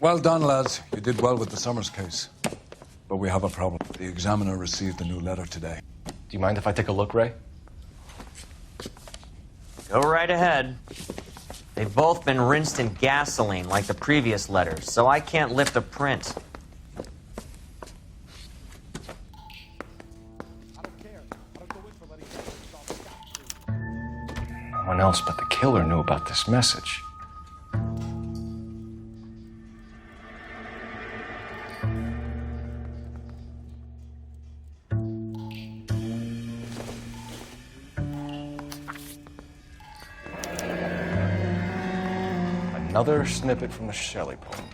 Well done, lads. You did well with the Summers case. But we have a problem. The examiner received a new letter today. Do you mind if I take a look, Ray? Go right ahead. They've both been rinsed in gasoline like the previous letters, so I can't lift a print. No one else but the killer knew about this message. Another snippet from the Shelley poem.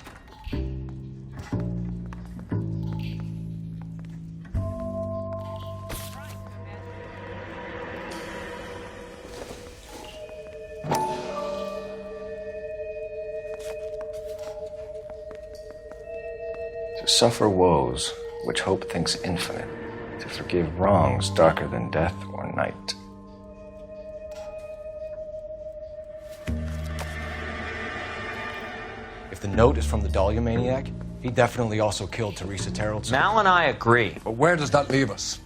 To suffer woes which hope thinks infinite, to forgive wrongs darker than death or night. If the note is from the Dahlia maniac, he definitely also killed Teresa Terrellson. Mal and I agree. But where does that leave us?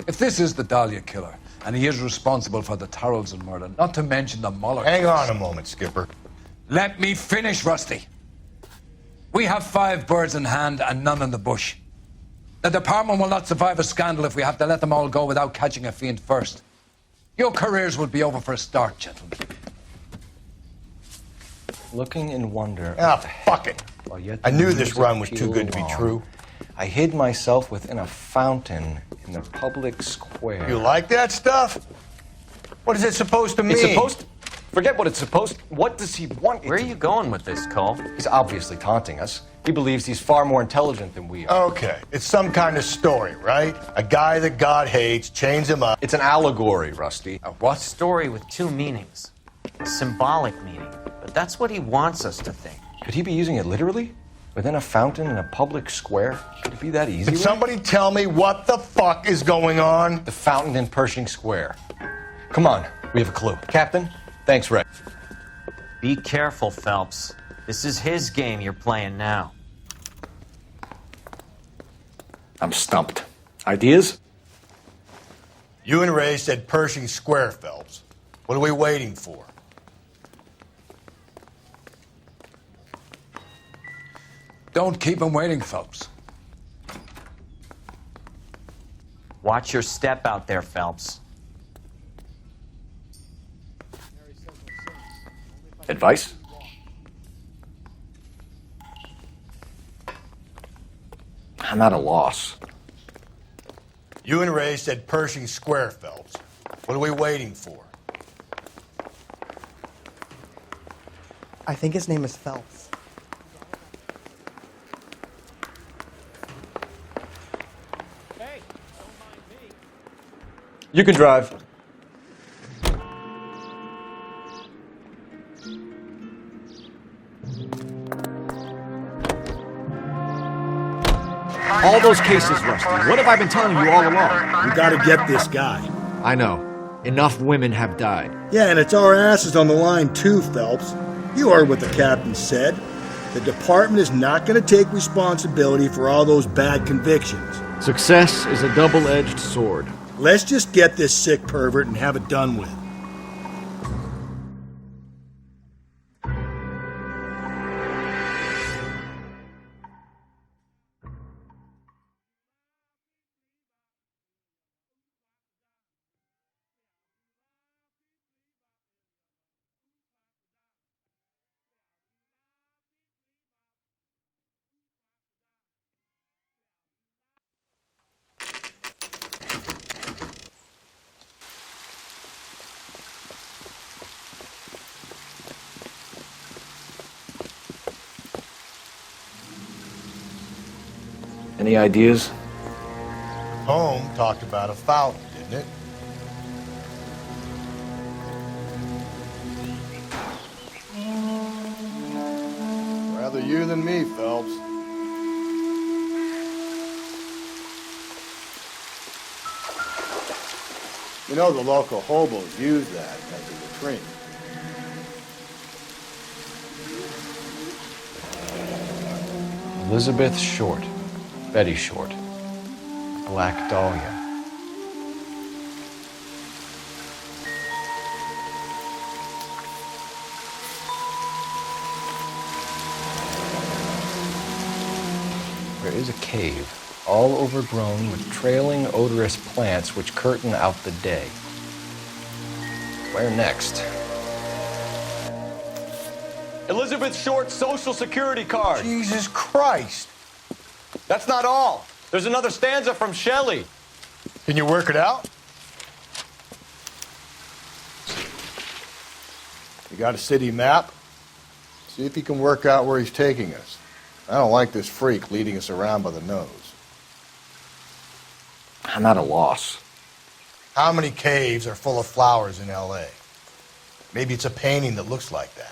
If this is the Dahlia killer, and he is responsible for the Tarrelson murder, not to mention the Muller Hang case. on a moment, Skipper. Let me finish, Rusty. We have 5 birds in hand and none in the bush. The department will not survive a scandal if we have to let them all go without catching a fiend first. Your careers will be over for a start, gentlemen. Looking in wonder. Ah, fuck it. While yet I the knew this leaves run was too appeal good to be long, true. I hid myself within a fountain in the public square. You like that stuff? What is it supposed to mean? It's supposed to... Forget what it's supposed to... What does he want? Where are you going with this, Cole? He's obviously taunting us. He believes he's far more intelligent than we are. Okay, it's some kind of story, right? A guy that God hates, chains him up. It's an allegory, Rusty. A what? Story with 2 meanings. A symbolic meaning. But that's what he wants us to think. Could he be using it literally? Within a fountain in a public square? Could it be that easy? Can somebody tell me what the fuck is going on? The fountain in Pershing Square. Come on, we have a clue. Captain, thanks, Ray. Be careful, Phelps. This is his game you're playing now. I'm stumped. Ideas? You and Ray said Pershing Square, Phelps. What are we waiting for? Don't keep him waiting, Phelps. Watch your step out there, Phelps. Advice? I'm at a loss. You and Ray said Pershing Square, Phelps. What are we waiting for? I think his name is Phelps. You can drive. All those cases, Rusty. What have I been telling you all along? We gotta get this guy. I know. Enough women have died. Yeah, and it's our asses on the line too, Phelps. You heard what the captain said. The department is not gonna take responsibility for all those bad convictions. Success is a double-edged sword. Let's just get this sick pervert and have it done with. Any ideas? Home talked about a fountain, didn't it? Rather you than me, Phelps. You know the local hobos use that as a latrine. Elizabeth Short. Betty Short. Black Dahlia. There is a cave, all overgrown with trailing, odorous plants which curtain out the day. Where next? Elizabeth Short's Social Security card. Jesus Christ. That's not all. There's another stanza from Shelley. Can you work it out? You got a city map? See if you can work out where he's taking us. I don't like this freak leading us around by the nose. I'm at a loss. How many caves are full of flowers in L.A.? Maybe it's a painting that looks like that.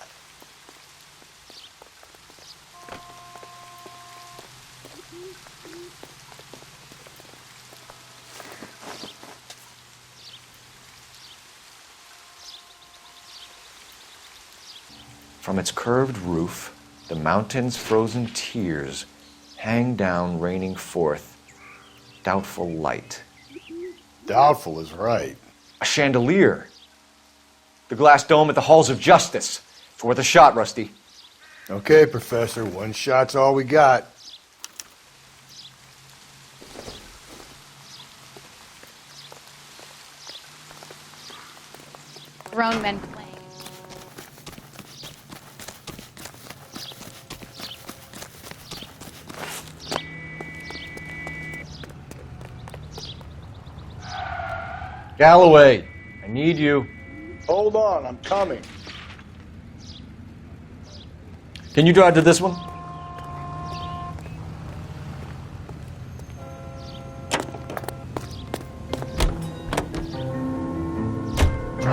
From its curved roof, the mountain's frozen tears hang down, raining forth doubtful light. Doubtful is right. A chandelier. The glass dome at the halls of justice. It's worth a shot, Rusty. Okay, Professor, one shot's all we got. Grown men playing. Galloway, I need you. Hold on, I'm coming. Can you drive to this one?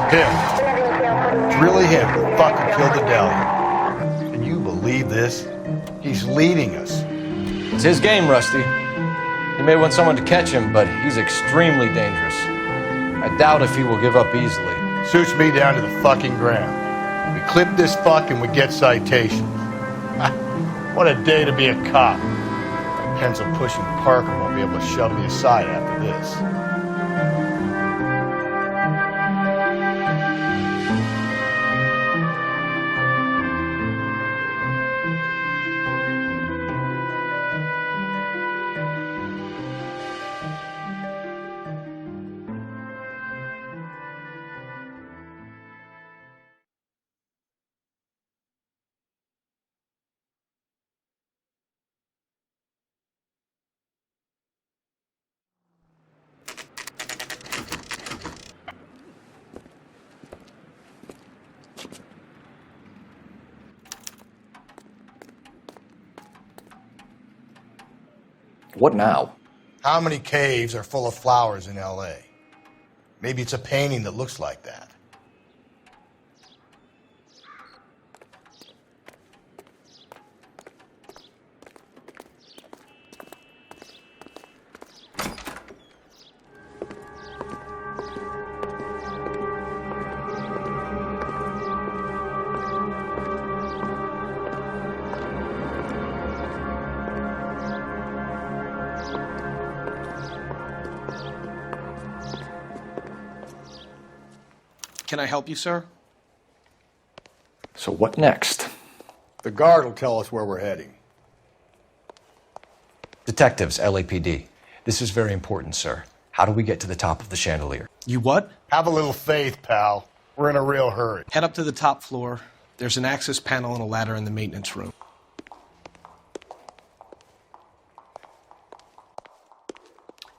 Him. Really him who fucking killed the Dahlia. Can you believe this? He's leading us. It's his game, Rusty. He may want someone to catch him, but he's extremely dangerous. I doubt if he will give up easily. Suits me down to the fucking ground. We clip this fuck and we get citations. What a day to be a cop. Pencil-pushing Parker won't be able to shove me aside after this. What now? How many caves are full of flowers in L.A.? Maybe it's a painting that looks like that. Can I help you, sir? So what next? The guard will tell us where we're heading. Detectives, LAPD. This is very important, sir. How do we get to the top of the chandelier? You what? Have a little faith, pal. We're in a real hurry. Head up to the top floor. There's an access panel and a ladder in the maintenance room.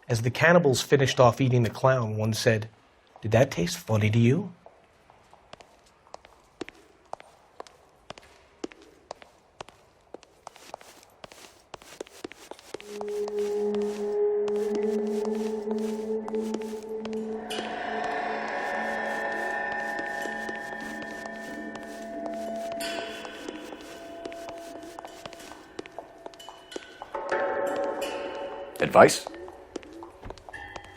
As the cannibals finished off eating the clown, one said, "Did that taste funny to you?" Advice?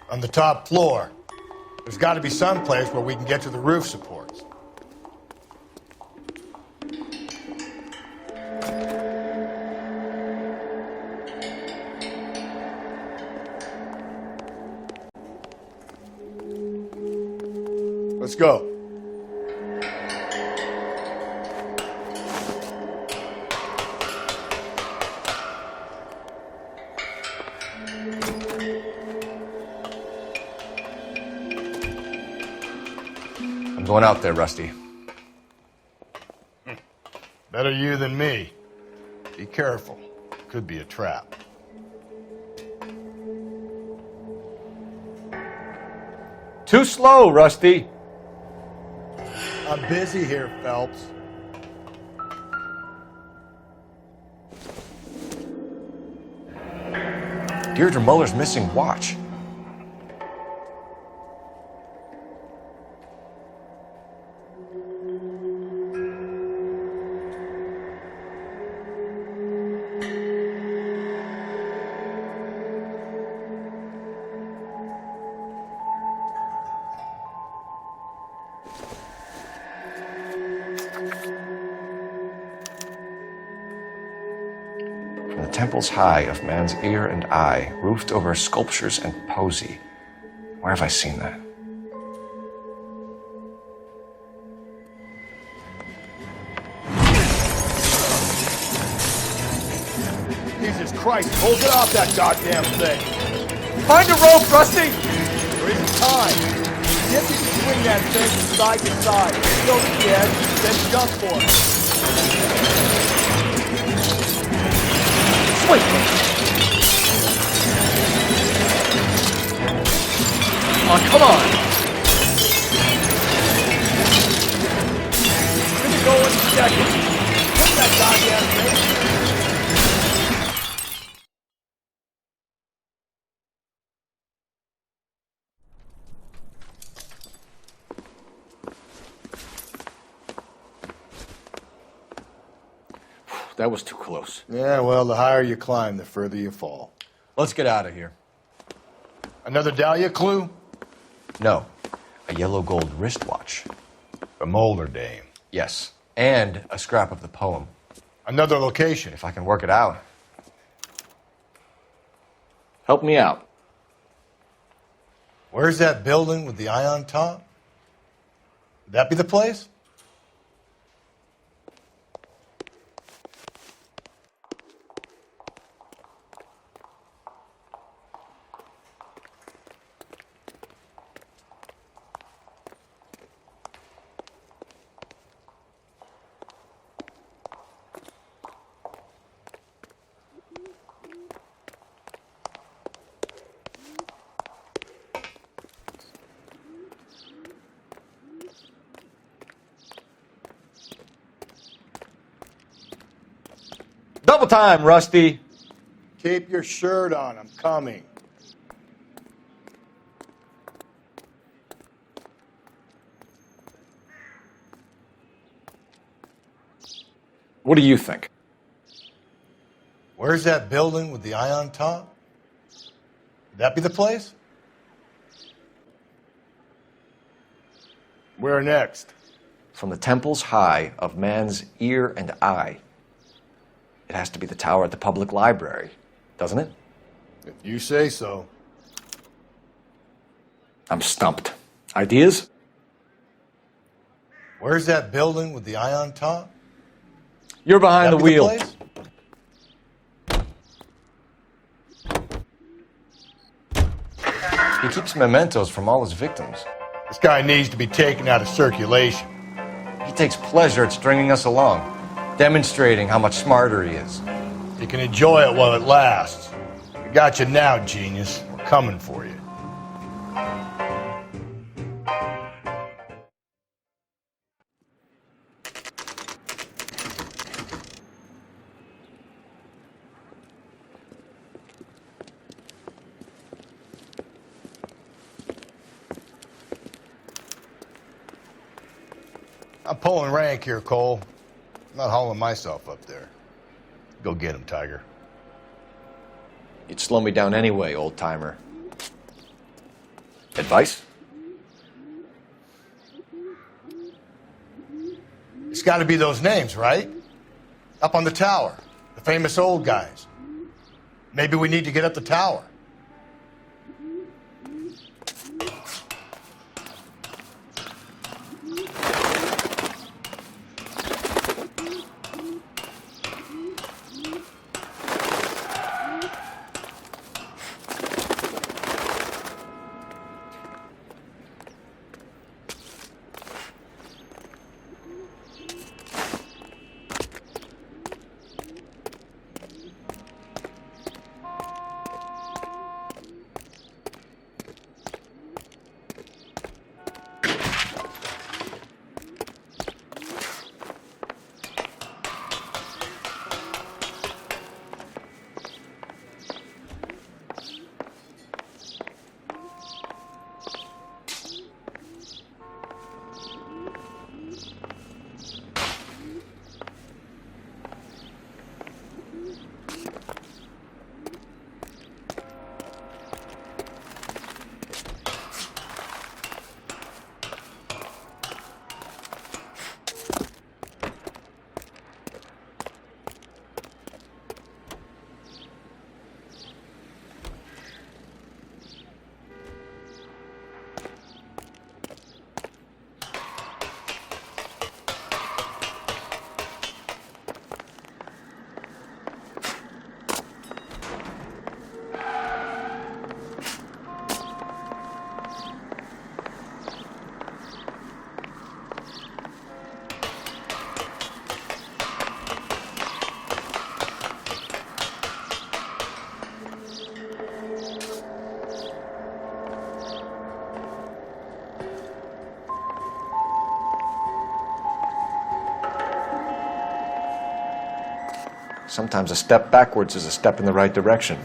On the top floor. There's got to be some place where we can get to the roof supports. Let's go. I'm going out there, Rusty. Better you than me. Be careful. Could be a trap. Too slow, Rusty. I'm busy here, Phelps. Deirdre Muller's missing watch. From the temples high of man's ear and eye, roofed over sculptures and poesy. Where have I seen that? Jesus Christ, hold it off that goddamn thing. Find a rope, Rusty! There isn't time. See if you can swing that thing from side to side. Go to the edge, then jump for it. Wait. Oh, come on. Gonna go in a second. Put that goddamn thing. That was too close. Yeah, well, the higher you climb, the further you fall. Let's get out of here. Another Dahlia clue? No, a yellow gold wristwatch. The Molar Dame. Yes, and a scrap of the poem. Another location. If I can work it out. Help me out. Where's that building with the eye on top? Would that be the place? Double time, Rusty. Keep your shirt on. I'm coming. What do you think? Where's that building with the eye on top? Would that be the place? Where next? From the temples high of man's ear and eye. It has to be the tower at the public library, doesn't it? If you say so. I'm stumped. Ideas? Where's that building with the eye on top? You're behind the Would that be wheel. place? He keeps mementos from all his victims. This guy needs to be taken out of circulation. He takes pleasure at stringing us along, demonstrating how much smarter he is. You can enjoy it while it lasts. We got you now, genius. We're coming for you. I'm pulling rank here, Cole. I'm not hauling myself up there. Go get him, Tiger. You'd slow me down anyway, old-timer. Advice? It's got to be those names, right? Up on the tower. The famous old guys. Maybe we need to get up the tower. Sometimes a step backwards is a step in the right direction.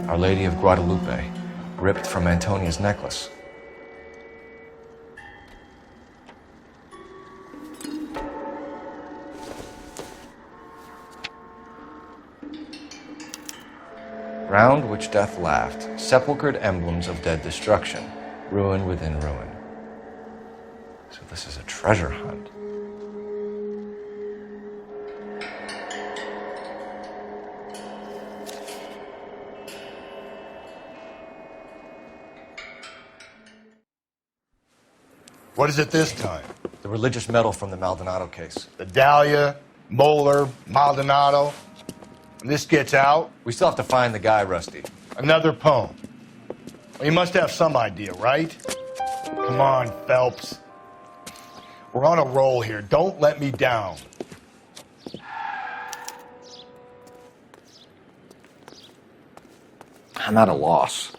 Our Lady of Guadalupe, ripped from Antonia's necklace. Round which death laughed, sepulchred emblems of dead destruction, ruin within ruin. So this is a treasure hunt. What is it this time? The religious medal from the Maldonado case. The Dahlia, Moeller, Maldonado. When this gets out, We still have to find the guy, Rusty. another poem. Well, you must have some idea, right? Come on, Phelps. We're on a roll here. Don't let me down. I'm at a loss.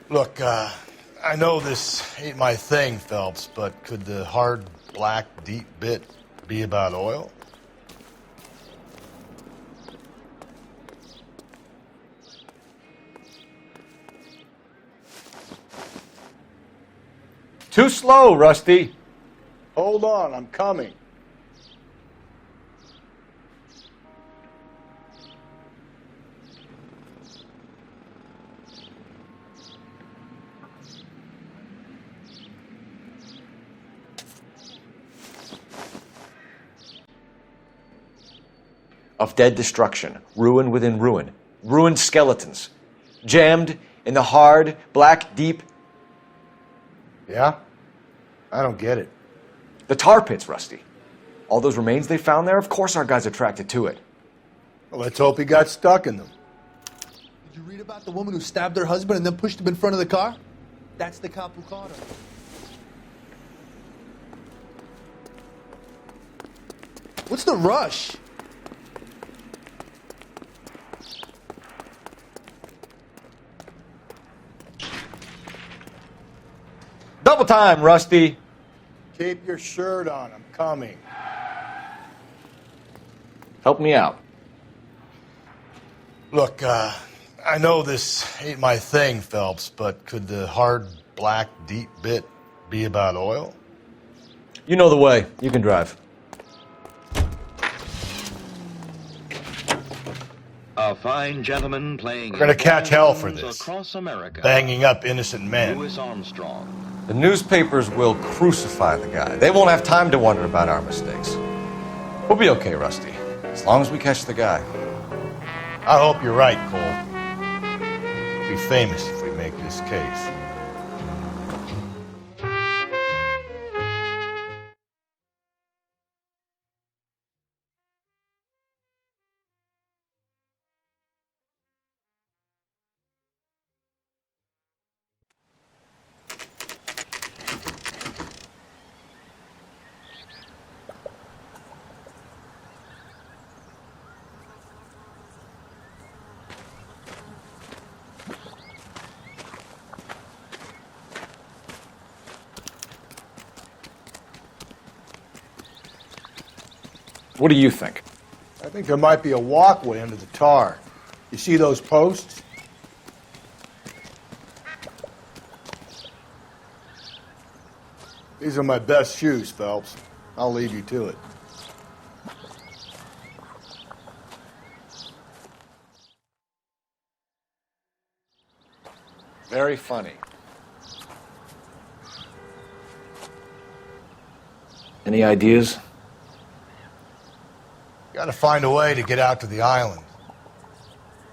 Look, I know this ain't my thing, Phelps, but could the hard, black, deep bit be about oil? Too slow, Rusty. Hold on, I'm coming. Of dead destruction, ruin within ruin, ruined skeletons, jammed in the hard, black, deep. Yeah? I don't get it. The tar pits, Rusty. All those remains they found there, of course our guy's attracted to it. Well, let's hope he got stuck in them. Did you read about the woman who stabbed her husband and then pushed him in front of the car? That's the cop who caught her. What's the rush? Double time, Rusty. Keep your shirt on, I'm coming. Help me out. Look, I know this ain't my thing, Phelps, but could the hard, black, deep bit be about oil? You know the way. You can drive. A fine gentleman playing. We're gonna catch hell for this. Across America. Banging up innocent men. Louis Armstrong. The newspapers will crucify the guy. They won't have time to wonder about our mistakes. We'll be okay, Rusty, as long as we catch the guy. I hope you're right, Cole. We'll be famous if we make this case. What do you think? I think there might be a walkway under the tar. You see those posts? These are my best shoes, Phelps. I'll leave you to it. Very funny. Any ideas? Gotta find a way to get out to the island.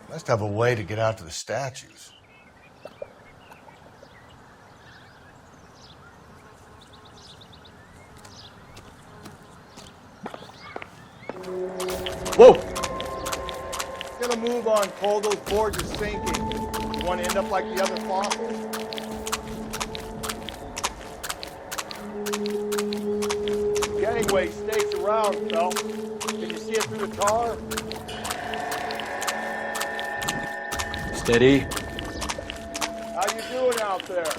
Must have a way to get out to the statues. Whoa! Get a move on, Cole. Those boards are sinking. You want to end up like the other fossils? Gangway stakes around, Phelps. Can you see it through the tar? Steady. How you doing out there?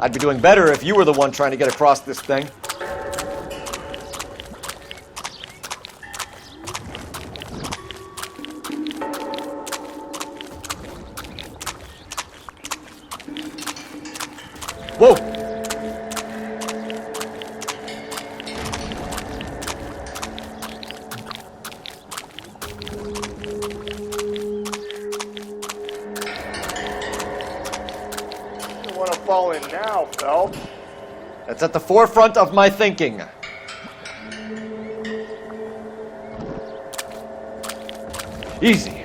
I'd be doing better if you were the one trying to get across this thing. Whoa! You want to fall in now, Phelps. That's at the forefront of my thinking. Easy.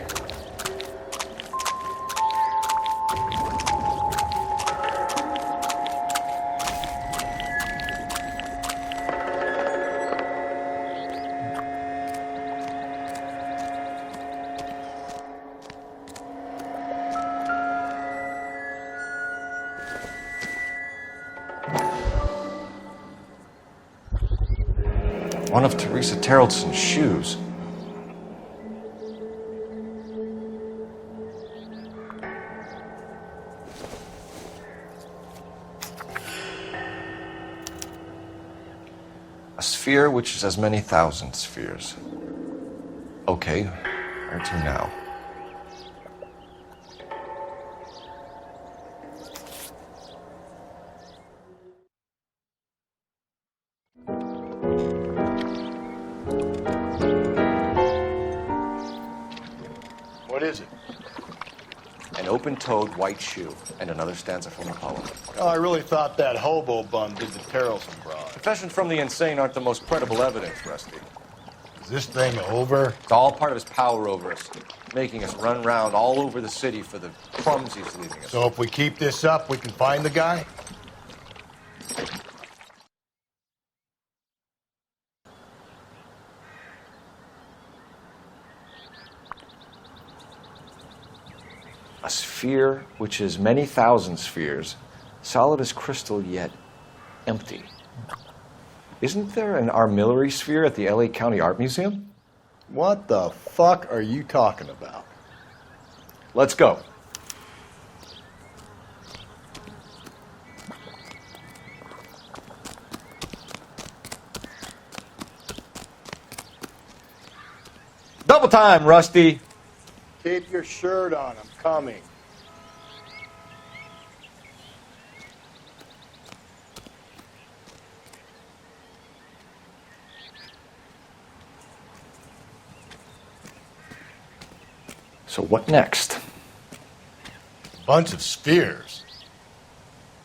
One of Teresa Terreldson's shoes. A sphere which is as many thousand spheres. Okay, where to now? What is it? An open-toed white shoe, and another stanza from the poem. Oh, I really thought that hobo bum did the Terrelson broad. Confessions from the insane aren't the most credible evidence, Rusty. Is this thing over? It's all part of his power over us, making us run round all over the city for the crumbs he's leaving us. So if we keep this up, we can find the guy? A sphere which is many thousand spheres, solid as crystal yet empty. Isn't there an armillary sphere at the LA County Art Museum? What the fuck are you talking about? Let's go. Double time, Rusty. Keep your shirt on. I'm coming. So what next? Bunch of spheres.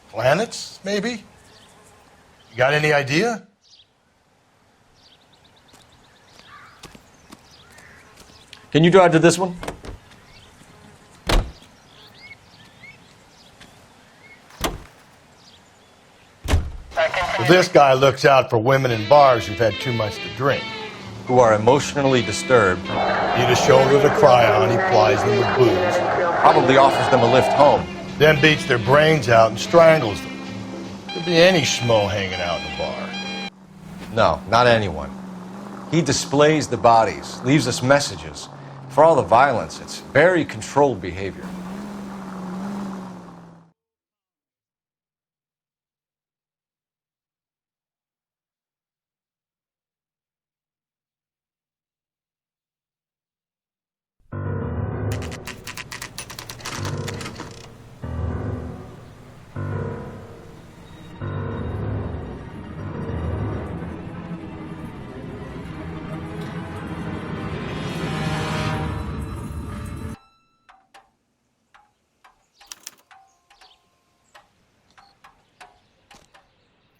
Planets, maybe? You got any idea? Can you drive to this one? Well, this guy looks out for women in bars who've had too much to drink. Who are emotionally disturbed. Need a shoulder to cry on, he plies them with booze. Probably offers them a lift home. Then beats their brains out and strangles them. Could be any schmo hanging out in the bar. No, not anyone. He displays the bodies, leaves us messages. For all the violence, it's very controlled behavior.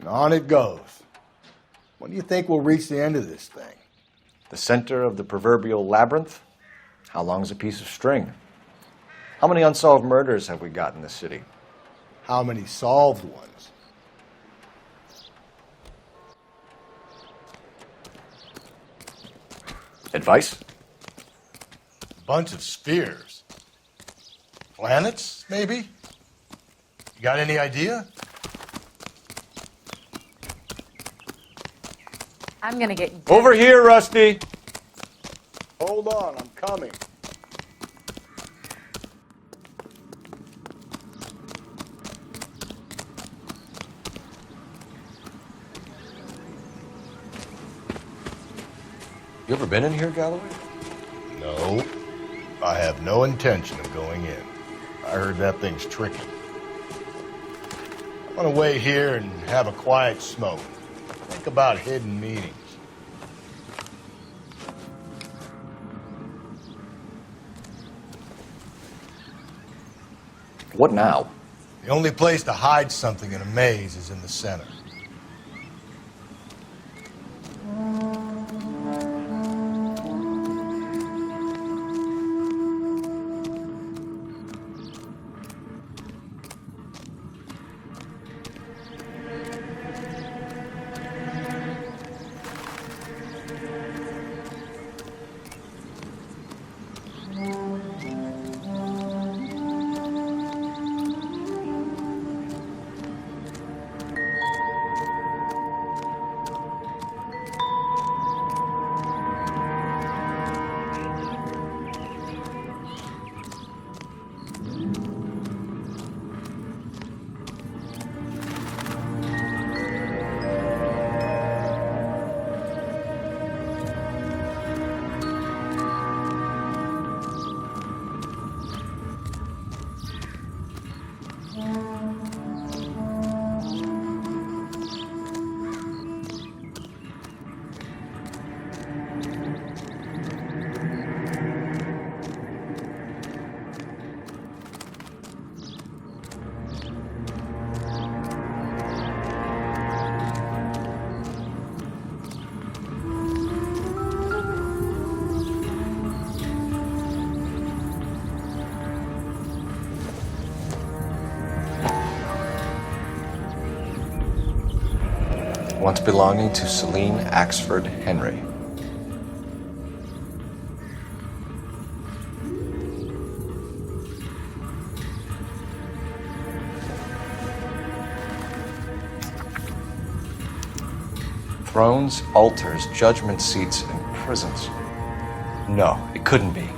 And on it goes. When do you think we'll reach the end of this thing? The center of the proverbial labyrinth? How long's a piece of string? How many unsolved murders have we got in this city? How many solved ones? Advice? Bunch of spheres. Planets, maybe? You got any idea? I'm gonna get Over here, Rusty! Hold on, I'm coming. You ever been in here, Galloway? No. I have no intention of going in. I heard that thing's tricky. I'm gonna wait here and have a quiet smoke. Think about hidden meanings. What now? The only place to hide something in a maze is in the center. Once belonging to Celine Axford Henry. Thrones, altars, judgment seats, and prisons. No, it couldn't be.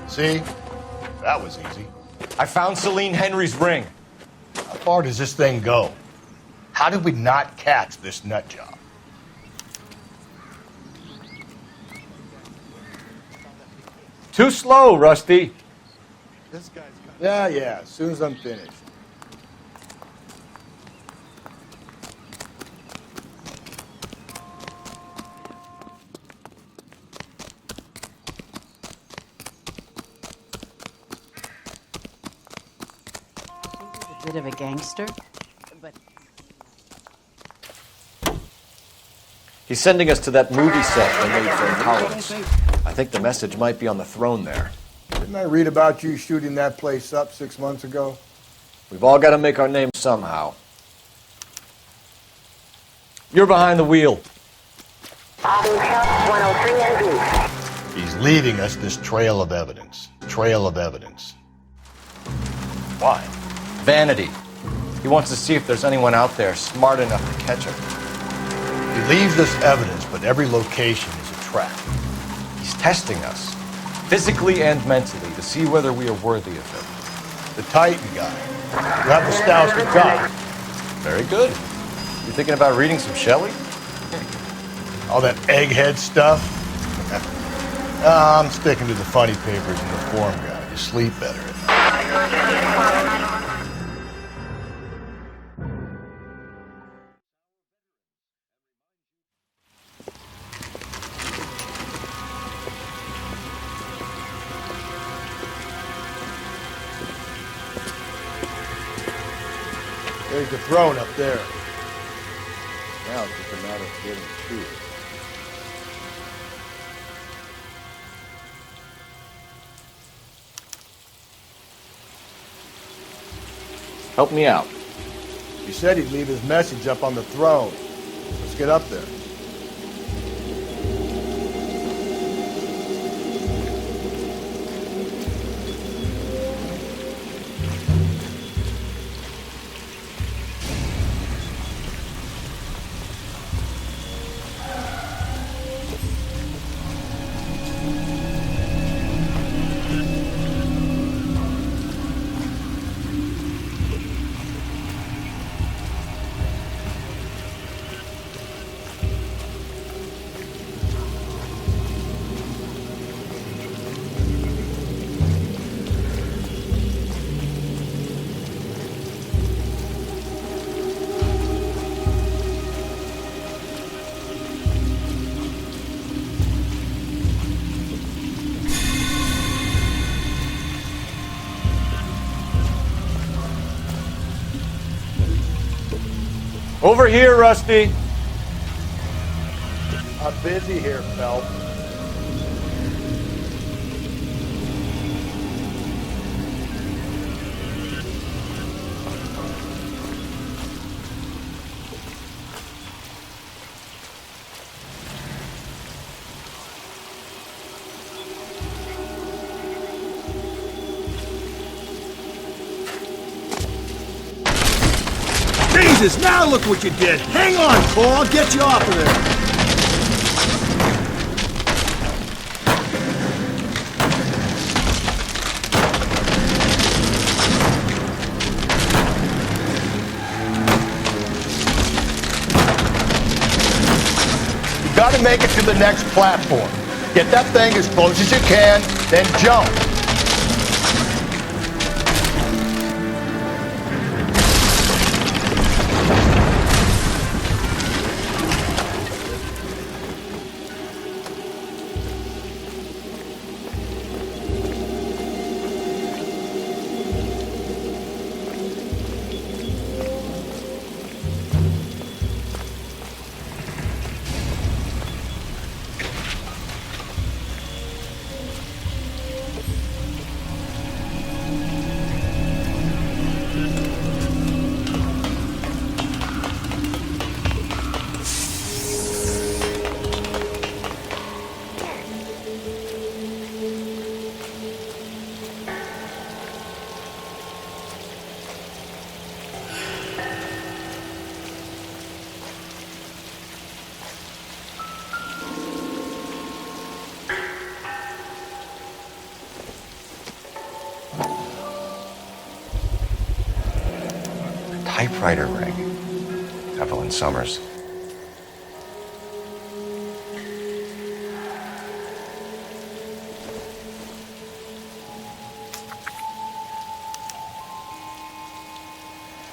See? That was easy. I found Celine Henry's ring. How far does this thing go? How did we not catch this nut job? Too slow, Rusty. This guy's got Yeah, as soon as I'm finished. a bit of a gangster, but He's sending us to that movie set they made for Intolerance. I think the message might be on the throne there. Didn't I read about you shooting that place up 6 months ago? We've all got to make our name somehow. You're behind the wheel. He's leaving us this trail of evidence. Trail of evidence. Why? Vanity. He wants to see if there's anyone out there smart enough to catch him. He leaves us evidence, but every location is a trap. He's testing us, physically and mentally, to see whether we are worthy of him. The Titan guy. You have the stoutest guy. Very good. You thinking about reading some Shelley? All that egghead stuff. I'm sticking to the funny papers and the form guide. You sleep better. There's the throne up there. Now it's just a matter of getting to it. Help me out. He said he'd leave his message up on the throne. Let's get up there. Over here, Rusty. I'm busy here, Phelps. Jesus, now look what you did. Hang on, Cole. I'll get you off of there. You gotta make it to the next platform. Get that thing as close as you can, then jump. Typewriter ring. Evelyn Summers.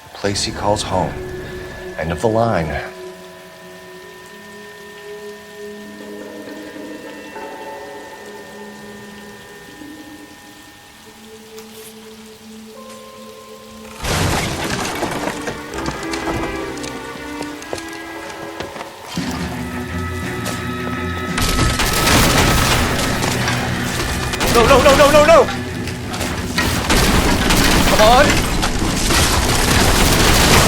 The place he calls home. End of the line. No! Come on!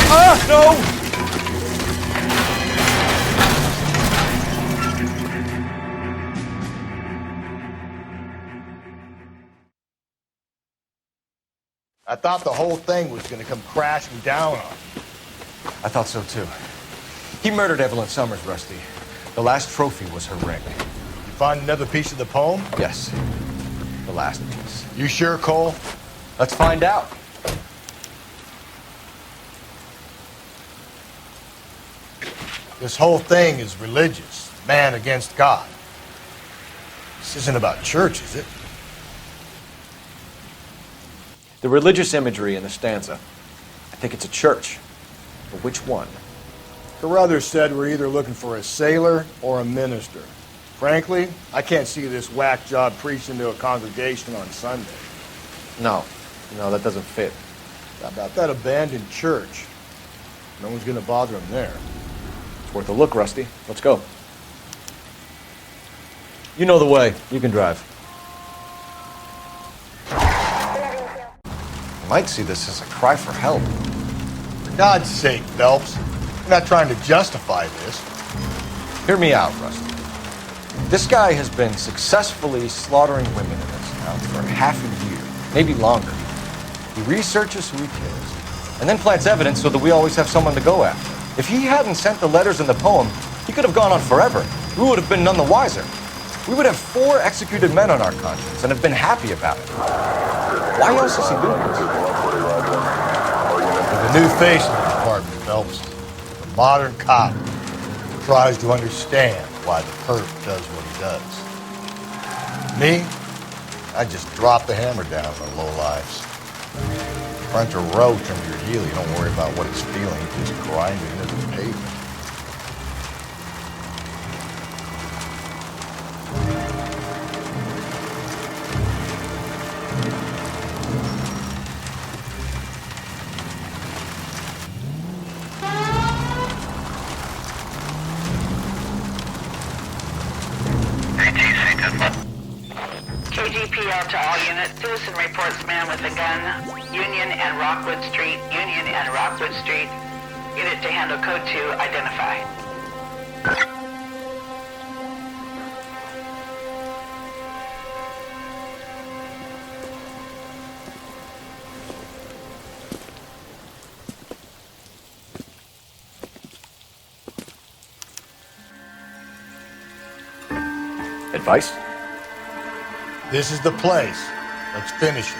Ah, no! I thought the whole thing was gonna come crashing down on him. I thought so too. He murdered Evelyn Summers, Rusty. The last trophy was her ring. You find another piece of the poem? Yes. The last piece. You sure, Cole? Let's find out. This whole thing is religious. Man against God. This isn't about church, is it? The religious imagery in the stanza. I think it's a church. But which one? Carruthers said we're either looking for a sailor or a minister. Frankly, I can't see this whack job preaching to a congregation on Sunday. No, that doesn't fit. How about that abandoned church? No one's gonna bother him there. It's worth a look, Rusty. Let's go. You know the way. You can drive. You might see this as a cry for help. For God's sake, Phelps. We're not trying to justify this. Hear me out, Rusty. This guy has been successfully slaughtering women in this town for half a year, maybe longer. He researches who he kills, and then plants evidence so that we always have someone to go after. If he hadn't sent the letters in the poem, he could have gone on forever. We would have been none the wiser. We would have 4 executed men on our conscience and have been happy about it. Why else is he doing this? There's a new face in the department, Phelps. The modern cop who tries to understand why the perp does what he does. Me? I just drop the hammer down on the low lives. Front or row trim your heel, you don't worry about what it's feeling, you just grind it into the pavement. KGPL to all units. Citizen reports man with a gun. Union and Rockwood Street. Union and Rockwood Street. Unit to handle code 2. Identify. Advice? This is the place. Let's finish it.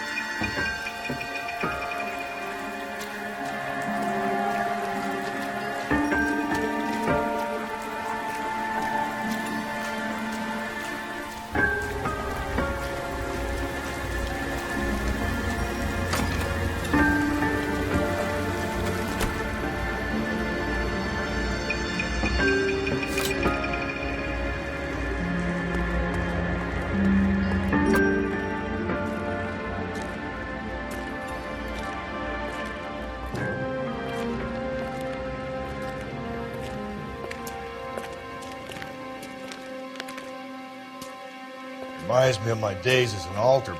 Reminds me of my days as an altar boy.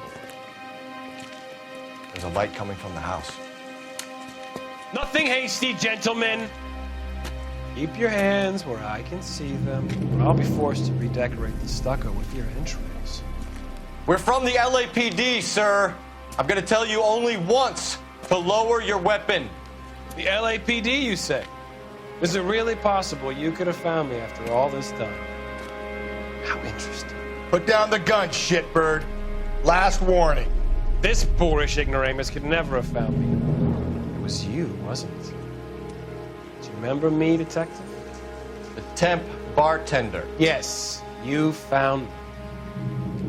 There's a light coming from the house. Nothing hasty, gentlemen. Keep your hands where I can see them, or I'll be forced to redecorate the stucco with your entrails. We're from the LAPD, sir. I'm gonna tell you only once to lower your weapon. The LAPD, you say? Is it really possible you could have found me after all this time? How interesting. Put down the gun, shitbird. Last warning. This boorish ignoramus could never have found me. It was you, wasn't it? Do you remember me, detective? The temp bartender. Yes, you found me.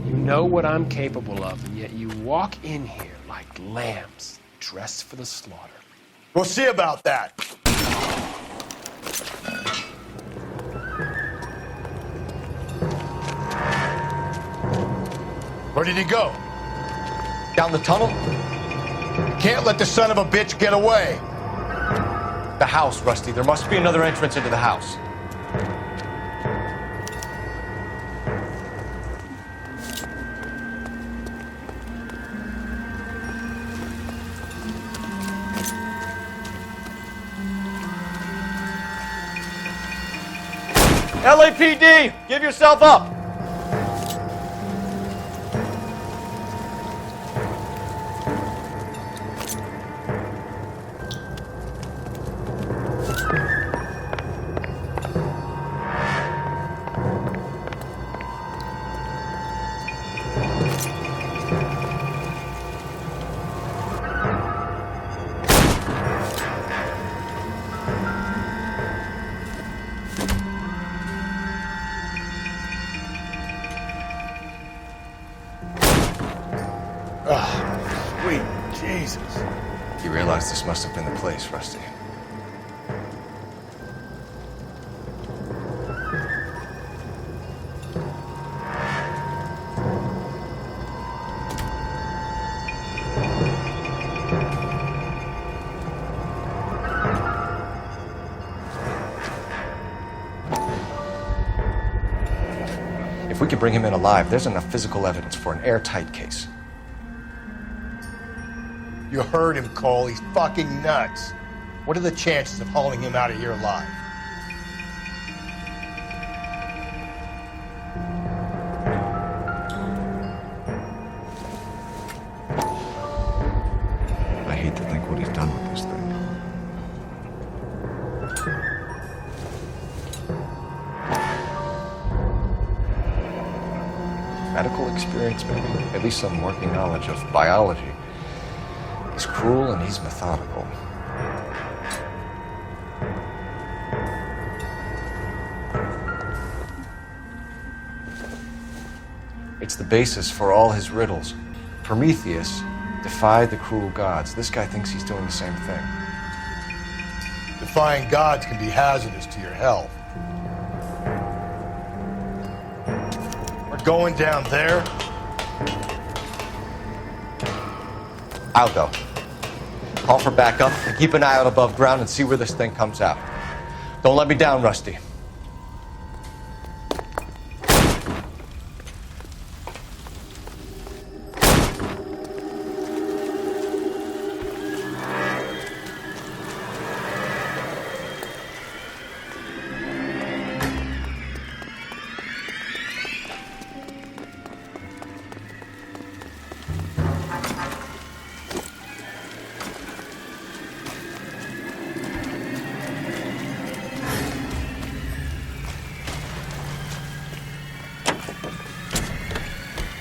You know what I'm capable of, and yet you walk in here like lambs dressed for the slaughter. We'll see about that. Where did he go? Down the tunnel? You can't let the son of a bitch get away. The house, Rusty. There must be another entrance into the house. LAPD! Give yourself up! Sweet Jesus. You realize this must have been the place, Rusty. could bring him in alive. There's enough physical evidence for an airtight case. You heard him, Cole. He's fucking nuts. What are the chances of hauling him out of here alive? I hate to think what he's done with this thing. Medical experience, maybe. At least some working knowledge of biology. He's cruel and he's methodical. It's the basis for all his riddles. Prometheus defied the cruel gods. This guy thinks he's doing the same thing. Defying gods can be hazardous to your health. We're going down there. I'll go. Call for backup and keep an eye out above ground and see where this thing comes out. Don't let me down, Rusty.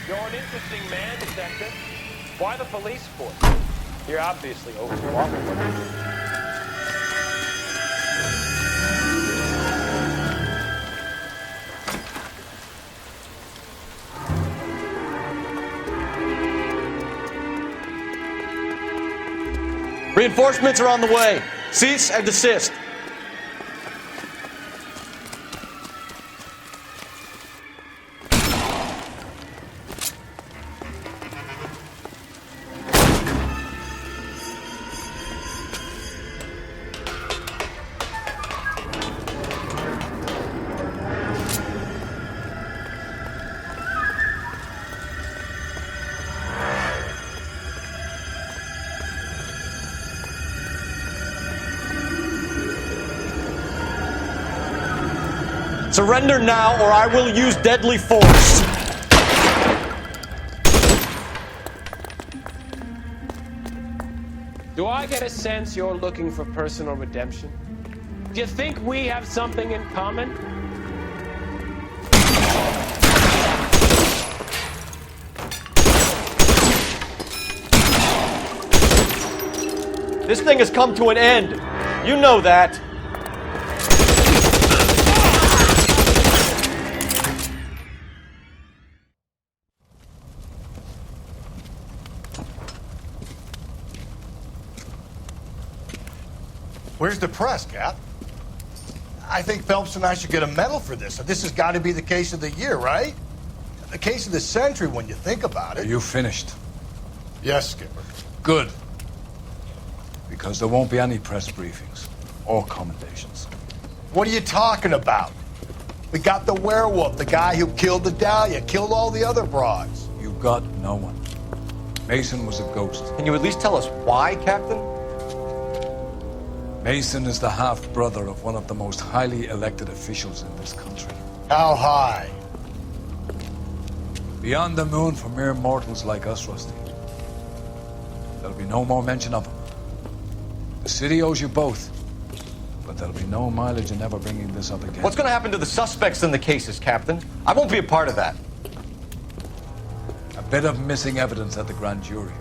You're an interesting man, Detective. Why the police force? You're obviously overcooperative. Reinforcements are on the way. Cease and desist. Surrender now, or I will use deadly force. Do I get a sense you're looking for personal redemption? Do you think we have something in common? This thing has come to an end. You know that. Where's the press, Cap? I think Phelps and I should get a medal for this. This has got to be the case of the year, right? The case of the century when you think about Are it. you finished? Yes, Skipper. Good. Because there won't be any press briefings or commendations. What are you talking about? We got the werewolf, the guy who killed the Dahlia, killed all the other broads. You got no one. Mason was a ghost. Can you at least tell us why, Captain? Mason is the half-brother of one of the most highly elected officials in this country. How high? Beyond the moon for mere mortals like us, Rusty. There'll be no more mention of him. The city owes you both, but there'll be no mileage in ever bringing this up again. What's going to happen to the suspects in the cases, Captain? I won't be a part of that. A bit of missing evidence at the grand jury.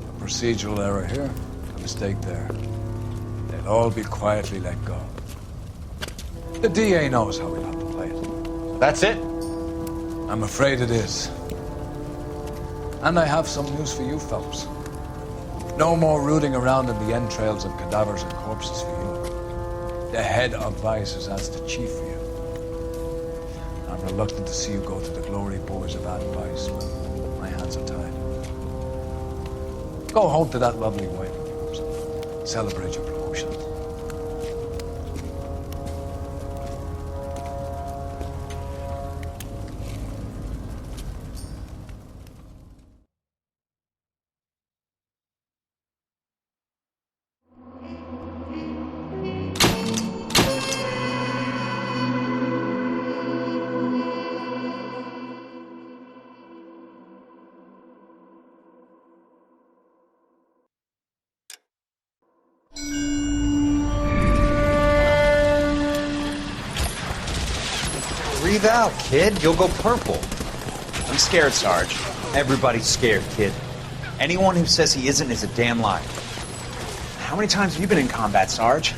A procedural error here, a mistake there. They'll all be quietly let go. The DA knows how we'll have to play it. That's it? I'm afraid it is. And I have some news for you, Phelps. No more rooting around in the entrails of cadavers and corpses for you. The head of Vice is asked to chief for you. I'm reluctant to see you go to the glory boys of Ad Vice when my hands are tied. Go home to that lovely wife of yours and celebrate your promotion. breathe out, kid. You'll go purple. I'm scared, Sarge. Everybody's scared, kid. Anyone who says he isn't is a damn liar. How many times have you been in combat, Sarge?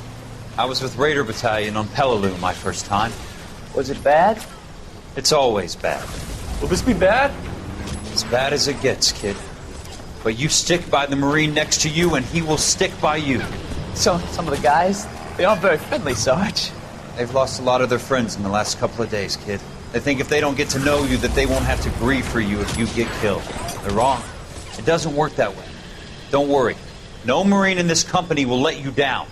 I was with Raider Battalion on Peleliu my first time. Was it bad? It's always bad. Will this be bad? As bad as it gets, kid. But you stick by the Marine next to you, and he will stick by you. So, some of the guys, they aren't very friendly, Sarge. They've lost a lot of their friends in the last couple of days, kid. They think if they don't get to know you, that they won't have to grieve for you if you get killed. They're wrong. It doesn't work that way. Don't worry. No Marine in this company will let you down.